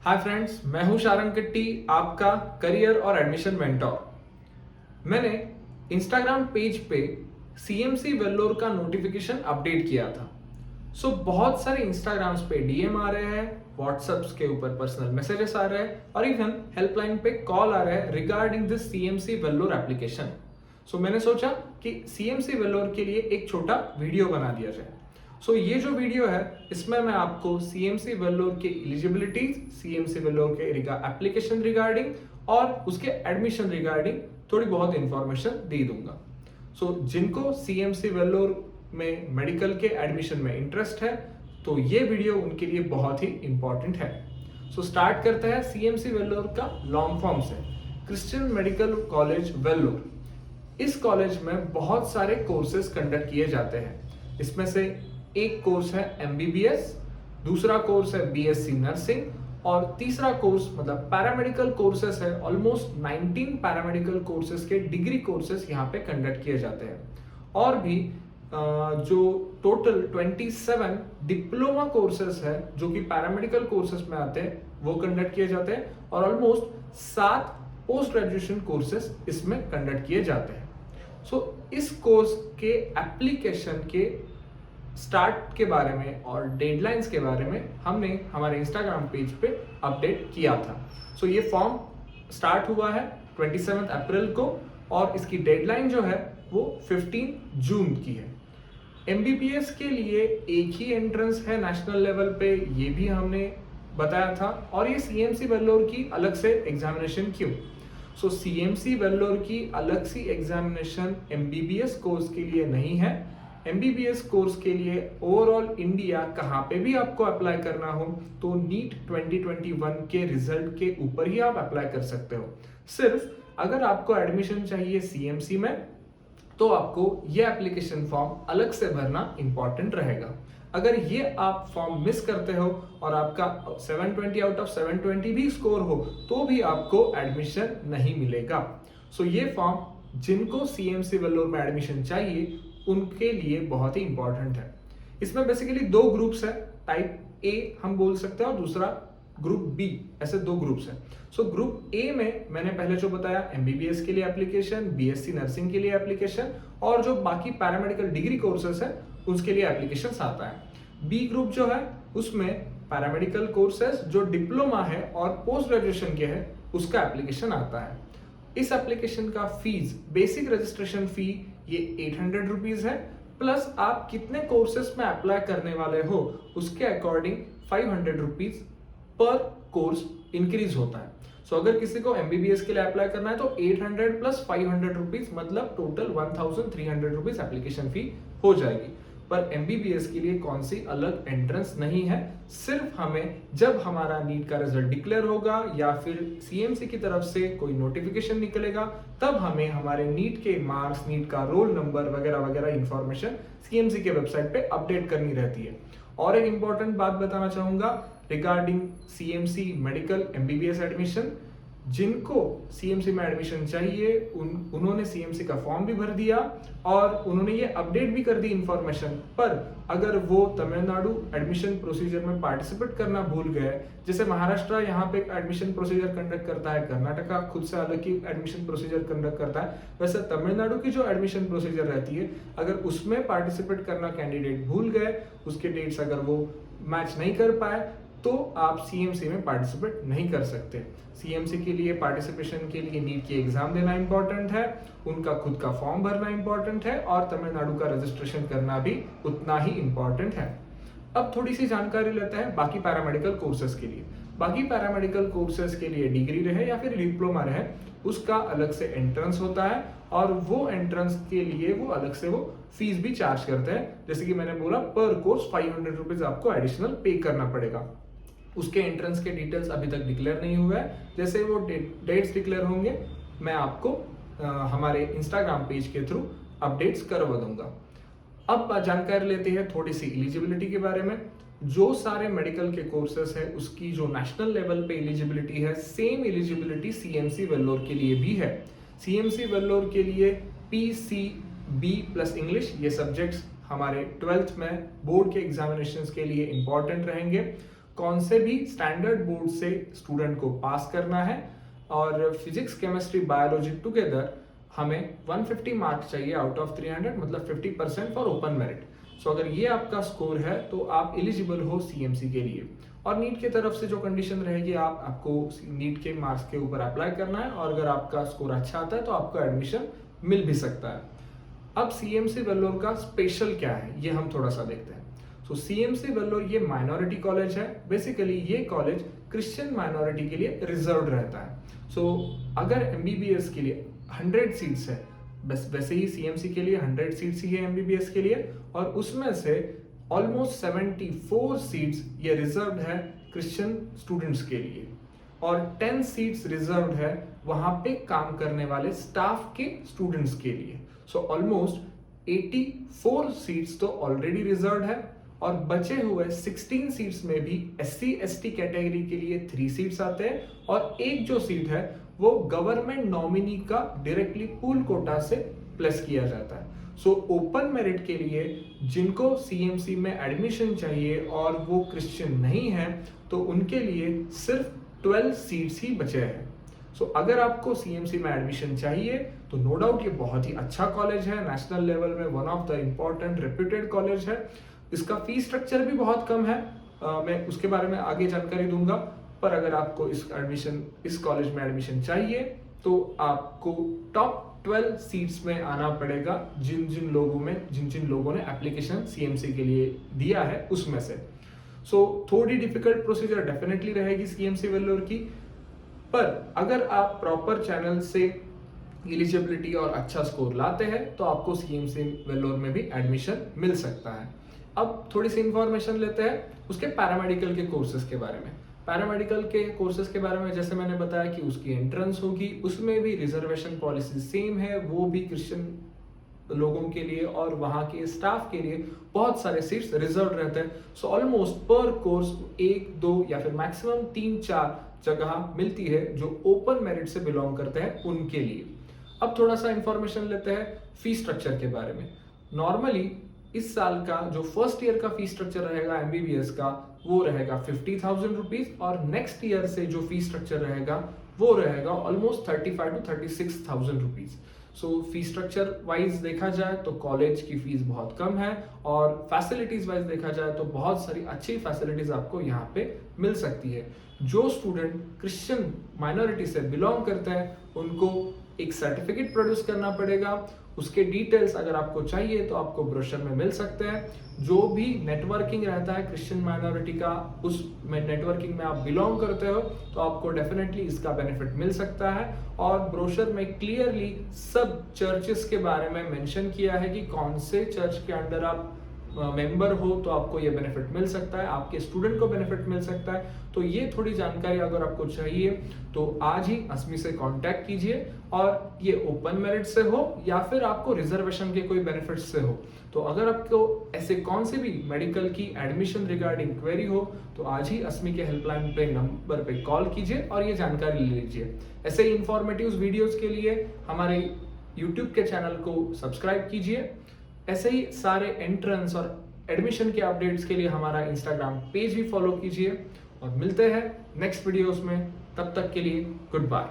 Hi friends, मैं हूं शारंग कट्टी, आपका करियर और एडमिशन मेंटोर। मैंने इंस्टाग्राम पेज पे सीएमसी वेल्लोर का नोटिफिकेशन अपडेट किया था। बहुत सारे इंस्टाग्राम्स पे डीएम आ रहे हैं, व्हाट्सएप्स के ऊपर पर्सनल मैसेजेस आ रहे हैं और इवन हेल्पलाइन पे कॉल आ रहे हैं regarding this CMC Vellore application. मैंने सोचा कि सीएमसी वेल्लोर के लिए एक छोटा वीडियो बना दिया जाए। ये जो वीडियो है, इसमें मैं आपको सीएमसी वेल्लोर के एलिजिबिलिटीज, सीएमसी वेल्लोर के एप्लीकेशन रिगार्डिंग और उसके एडमिशन रिगार्डिंग थोड़ी बहुत इंफॉर्मेशन दे दूंगा। जिनको सीएमसी वेल्लोर में मेडिकल के एडमिशन में इंटरेस्ट है, तो ये वीडियो उनके लिए बहुत ही इंपॉर्टेंट है। स्टार्ट करते हैं सीएमसी वेल्लोर का लॉन्ग फॉर्म से। Christian medical college Vellore. इस कॉलेज में बहुत सारे कोर्सेज कंडक्ट किए जाते हैं। इसमें से एक कोर्स है एमबीबीएस, दूसरा कोर्स है बीएससी नर्सिंग और तीसरा कोर्स मतलब पैरामेडिकल कोर्सेस है। ऑलमोस्ट 19 पैरामेडिकल कोर्सेस के डिग्री कोर्सेस यहाँ पे कंडक्ट किए जाते हैं और भी जो टोटल 27 डिप्लोमा कोर्सेस है जो कि पैरामेडिकल कोर्सेस में आते हैं, वो कंडक्ट किए जाते हैं और ऑलमोस्ट 7 पोस्ट ग्रेजुएशन कोर्सेस इसमें कंडक्ट किए जाते हैं। इस कोर्स के एप्लीकेशन के स्टार्ट के बारे में और डेडलाइंस के बारे में हमने हमारे इंस्टाग्राम पेज पे अपडेट किया था। ये फॉर्म स्टार्ट हुआ है 27 अप्रैल को और इसकी डेडलाइन जो है वो 15 जून की है। एमबीबीएस के लिए एक ही एंट्रेंस है नेशनल लेवल पे, ये भी हमने बताया था। और ये सीएमसी वेल्लोर की अलग से एग्जामिनेशन क्यों? सीएमसी वेल्लोर की अलग सी एग्जामिनेशन एमबीबीएस कोर्स के लिए नहीं है। एमबीबीएस कोर्स के लिए ओवरऑल इंडिया कहाँ पे भी आपको अप्लाई करना हो तो नीट 2021 के रिजल्ट के ऊपर ही आप अप्लाई कर सकते हो। सिर्फ अगर आपको एडमिशन चाहिए सीएमसी में तो आपको ये एप्लीकेशन फॉर्म अलग से भरना इंपॉर्टेंट रहेगा। अगर ये आप फॉर्म मिस करते हो और आपका 720 आउट ऑफ 720 भी स्कोर हो तो भी आपको एडमिशन नहीं मिलेगा। ये फॉर्म जिनको सीएमसी वेल्लोर में एडमिशन चाहिए उनके लिए बहुत ही इंपॉर्टेंट है। इसमें बेसिकली 2 ग्रुप्स है, टाइप ए हम बोल सकते हैं और दूसरा ग्रुप बी, ऐसे 2 ग्रुप्स हैं। ग्रुप ए में मैंने पहले जो बताया एमबीबीएस के लिए एप्लीकेशन, बीएससी नर्सिंग के लिए एप्लीकेशन और जो बाकी पैरामेडिकल डिग्री कोर्सेस है उसके लिए एप्लीकेशन आता है। बी ग्रुप जो है उसमें पैरामेडिकल कोर्सेस जो डिप्लोमा है और पोस्ट ग्रेजुएशन के है उसका एप्लीकेशन आता है। इस एप्लीकेशन का फीस, बेसिक रजिस्ट्रेशन फी ये 800 रुपीज है, प्लस आप कितने कोर्सेस में अप्लाई करने वाले हो उसके according 500 rupees per course increase होता है। अगर किसी को एमबीबीएस के लिए अप्लाई करना है तो 800 प्लस 500 रुपीज मतलब टोटल 1300 रुपीज एप्लीकेशन फी हो जाएगी। पर एमबीबीएस के लिए कौन सी अलग एंट्रेंस नहीं है। सिर्फ हमें जब हमारा नीट का रिजल्ट डिक्लेयर होगा या फिर सीएमसी की तरफ से कोई नोटिफिकेशन निकलेगा तब हमें हमारे नीट के मार्क्स, नीट का रोल नंबर वगैरह वगैरह इंफॉर्मेशन सीएमसी के वेबसाइट पे अपडेट करनी रहती है। और एक इंपॉर्टेंट बात बताना चाहूंगा regarding CMC medical MBBS admission. जिनको सीएमसी में एडमिशन चाहिए उन्होंने सीएमसी का फॉर्म भी भर दिया और उन्होंने ये अपडेट भी कर दी इंफॉर्मेशन। पर अगर वो तमिलनाडु एडमिशन प्रोसीजर में पार्टिसिपेट करना भूल गए, जैसे महाराष्ट्र यहाँ पे एडमिशन प्रोसीजर कंडक्ट करता है, कर्नाटका खुद से अलग की एडमिशन प्रोसीजर कंडक्ट करता है, वैसे तमिलनाडु की जो एडमिशन प्रोसीजर रहती है अगर उसमें पार्टिसिपेट करना कैंडिडेट भूल गए, उसके डेट्स अगर वो मैच नहीं कर पाए तो आप सीएमसी में पार्टिसिपेट नहीं कर सकते। सीएमसी के लिए पार्टिसिपेशन के लिए नीट की एग्जाम देना इंपॉर्टेंट है, उनका खुद का फॉर्म भरना इंपॉर्टेंट है और तमिलनाडु का रजिस्ट्रेशन करना भी उतना ही इंपॉर्टेंट है। अब थोड़ी सी जानकारी लेते हैं बाकी पैरामेडिकल कोर्सेज के लिए। बाकी पैरामेडिकल कोर्सेज के लिए डिग्री रहे या फिर डिप्लोमा रहे, उसका अलग से एंट्रेंस होता है और वो एंट्रेंस के लिए वो अलग से वो फीस भी चार्ज करते हैं। जैसे कि मैंने बोला पर कोर्स 500 रुपीज आपको एडिशनल पे करना पड़ेगा। उसके एंट्रेंस के डिटेल्स अभी तक डिक्लेयर नहीं हुए हैं। जैसे वो डेट्स डिक्लेयर होंगे मैं आपको हमारे इंस्टाग्राम पेज के थ्रू अपडेट्स करवा दूंगा। अब जानकारी लेते हैं थोड़ी सी एलिजिबिलिटी के बारे में। जो सारे मेडिकल के कोर्सेस है उसकी जो नेशनल लेवल पे एलिजिबिलिटी है, सेम एलिजिबिलिटी सीएमसी वेल्लोर के लिए भी है। सीएमसी वेल्लोर के लिए पीसीबी प्लस इंग्लिश ये सब्जेक्ट्स हमारे 12th में बोर्ड के एग्जामिनेशंस के लिए इंपॉर्टेंट रहेंगे। कौन से भी स्टैंडर्ड बोर्ड से स्टूडेंट को पास करना है, और फिजिक्स केमिस्ट्री बायोलॉजी टुगेदर हमें 150 मार्क्स चाहिए आउट ऑफ 300, मतलब 50% फॉर ओपन मेरिट। सो अगर ये आपका स्कोर है तो आप एलिजिबल हो सीएमसी के लिए। और नीट की तरफ से जो कंडीशन रहेगी, आपको नीट के मार्क्स के ऊपर अप्लाई करना है, और अगर आपका स्कोर अच्छा आता है तो आपको एडमिशन मिल भी सकता है। अब सीएमसी वेल्लोर का स्पेशल क्या है, ये हम थोड़ा सा देखते हैं। सो सीएमसी वेल्लोर ये माइनॉरिटी कॉलेज है। बेसिकली ये कॉलेज क्रिश्चियन माइनॉरिटी के लिए रिजर्व रहता है। सो अगर एमबीबीएस के लिए 100 सीट्स है, बस वैसे ही सीएमसी के लिए 100 सीट्स ही है एमबीबीएस के लिए, और उसमें से ऑलमोस्ट 74 सीट्स ये रिजर्व है क्रिश्चियन स्टूडेंट्स के लिए, और 10 सीट्स रिजर्व है वहां पे काम करने वाले स्टाफ के स्टूडेंट्स के लिए। सो ऑलमोस्ट 84 सीट्स तो ऑलरेडी रिजर्व है, और बचे हुए 16 सीट्स में भी एससी एसटी कैटेगरी के लिए 3 सीट्स आते हैं, और एक जो सीट है वो गवर्नमेंट नॉमिनी का डायरेक्टली पूल कोटा से प्लस किया जाता है। सो ओपन मेरिट के लिए जिनको सीएमसी में एडमिशन चाहिए और वो क्रिश्चियन नहीं है, तो उनके लिए सिर्फ 12 सीट्स ही बचे हैं। सो अगर आपको सीएमसी में एडमिशन चाहिए तो नो डाउट ये बहुत ही अच्छा कॉलेज है, नेशनल लेवल में one of the important reputed college है। इसका फीस स्ट्रक्चर भी बहुत कम है, मैं उसके बारे में आगे जानकारी दूंगा। पर अगर आपको इस कॉलेज में एडमिशन चाहिए तो आपको टॉप 12 सीट्स में आना पड़ेगा, जिन जिन लोगों ने एप्लीकेशन सीएमसी के लिए दिया है उसमें से। सो थोड़ी डिफिकल्ट प्रोसीजर डेफिनेटली रहेगी सीएमसी वेल्लोर की, पर अगर आप प्रॉपर चैनल से एलिजिबिलिटी और अच्छा स्कोर लाते हैं तो आपको सीएमसी वेल्लोर में भी एडमिशन मिल सकता है। अब थोड़ी सी इंफॉर्मेशन लेते हैं उसके पैरामेडिकल के कोर्सेज के बारे में। पैरामेडिकल के कोर्सेज के बारे में जैसे मैंने बताया कि उसकी एंट्रेंस होगी, उसमें भी रिजर्वेशन पॉलिसी सेम है, वो भी क्रिश्चियन लोगों के लिए और वहाँ के स्टाफ के लिए बहुत सारे सीट्स रिजर्व रहते हैं। सो ऑलमोस्ट पर कोर्स 1, 2 या फिर मैक्सिमम 3-4 जगह मिलती है जो ओपन मेरिट से बिलोंग करते हैं उनके लिए। अब थोड़ा सा इंफॉर्मेशन लेते हैं फी स्ट्रक्चर के बारे में। नॉर्मली इस साल का जो फर्स्ट ईयर का फी स्ट्रक्चर रहेगा एमबीबीएस का, वो रहेगा 50,000 रुपीज, और नेक्स्ट ईयर से जो फी स्ट्रक्चर रहेगा वो रहेगा almost 35 to 36,000 rupees. So fee structure wise देखा जाए तो कॉलेज की फीस बहुत कम है, और फैसिलिटीज वाइज देखा जाए तो बहुत सारी अच्छी फैसिलिटीज आपको यहाँ पे मिल सकती है। जो स्टूडेंट क्रिश्चियन माइनॉरिटी से बिलोंग करते हैं उनको एक सर्टिफिकेट प्रोड्यूस करना पड़ेगा, उसके डिटेल्स अगर आपको चाहिए तो आपको ब्रोशर में मिल सकते हैं। जो भी नेटवर्किंग रहता है क्रिश्चियन माइनॉरिटी का, उस नेटवर्किंग में आप बिलोंग करते हो तो आपको डेफिनेटली इसका बेनिफिट मिल सकता है। और ब्रोशर में क्लियरली सब चर्चेस के बारे में मेंशन किया है कि कौन से चर्च के अंडर आप मेंबर हो तो आपको ये बेनिफिट मिल सकता है, आपके स्टूडेंट को बेनिफिट मिल सकता है। तो ये थोड़ी जानकारी अगर आपको चाहिए तो आज ही अस्मी से कांटेक्ट कीजिए, और ये ओपन मेरिट से हो या फिर आपको रिजर्वेशन के कोई बेनिफिट से हो। तो अगर आपको ऐसे कौन से भी मेडिकल की एडमिशन रिगार्डिंग क्वेरी हो तो आज ही अस्मी के हेल्पलाइन पे नंबर पे कॉल कीजिए और ये जानकारी ले लीजिए। ऐसे ही इंफॉर्मेटिव वीडियोस के लिए हमारे यूट्यूब के चैनल को सब्सक्राइब कीजिए। ऐसे ही सारे एंट्रेंस और एडमिशन के अपडेट्स के लिए हमारा इंस्टाग्राम पेज भी फॉलो कीजिए, और मिलते हैं नेक्स्ट वीडियोस में। तब तक के लिए गुड बाय।